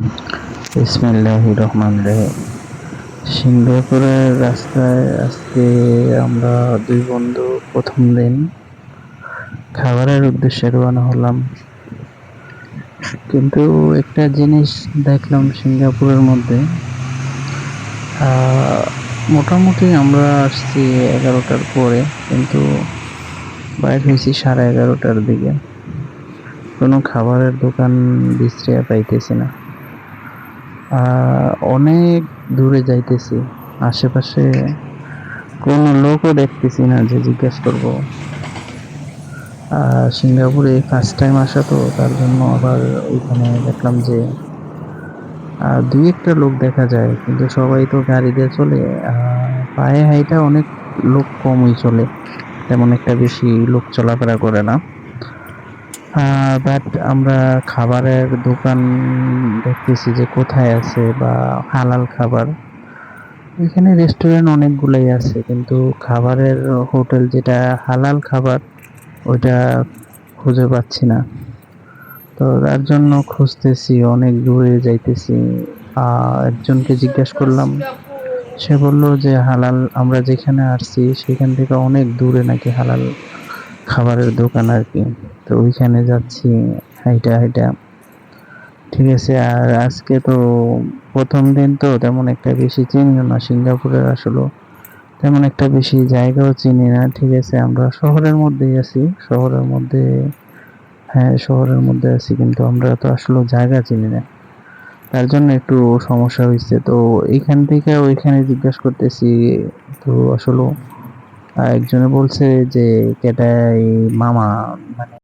বিসমিল্লাহির রহমানির রহিম। সিঙ্গাপুরের রাস্তায় আজকে আমরা দুই বন্ধু প্রথম দিন খাবারের উদ্দেশ্যে রওনা হলাম। কিন্তু একটা জিনিস দেখলাম সিঙ্গাপুরের মধ্যে, মোটামুটি আমরা আসছি 11টার পরে, কিন্তু বাইর হয়েছি 11:30টার দিকে। কোনো খাবারের দোকান বিশ্রিয়া পাইতেছি না। অনেক দূরে যাইতেছি, আশেপাশে কোনো লোকও দেখতেছি না যে জিজ্ঞেস করব। সিঙ্গাপুরে ফার্স্ট টাইম আসা তো, তার জন্য আবার ওইখানে দেখলাম যে দুই একটা লোক দেখা যায়, কিন্তু সবাই তো গাড়ি দিয়ে চলে। পায়ে হাইটা অনেক লোক কমই চলে, তেমন একটা বেশি লোক চলাফেরা করে না। বাট আমরা খাবারের দোকান দেখতেছি যে কোথায় আছে, বা হালাল খাবার। এখানে রেস্টুরেন্ট অনেকগুলাই আছে, কিন্তু খাবারের হোটেল যেটা হালাল খাবার ওইটা খুঁজে পাচ্ছি না। তো তার জন্য খুঁজতেছি, অনেক দূরে যাইতেছি। একজনকে জিজ্ঞেস করলাম, সে বলল যে হালাল, আমরা যেখানে আসছি সেখান থেকে অনেক দূরে নাকি হালাল খাবারের দোকান আর কি। তো ওইখানে যাচ্ছি হাইটা হাইটা। ঠিক আছে। আর আজকে তো প্রথম দিন, তো তেমন একটা বেশি চিনিও না সিঙ্গাপুরের, আসলে তেমন একটা বেশি জায়গাও চিনি না। ঠিক আছে, আমরা শহরের মধ্যেই আছি, শহরের মধ্যে, হ্যাঁ শহরের মধ্যে আছি, কিন্তু আমরা তো আসলে জায়গা চিনি না, তার জন্য একটু সমস্যা হয়েছে। তো এইখান থেকে ওইখানে জিজ্ঞেস করতেছি, তো আসলে একজনে বলছে যে কেটাই মামা, মানে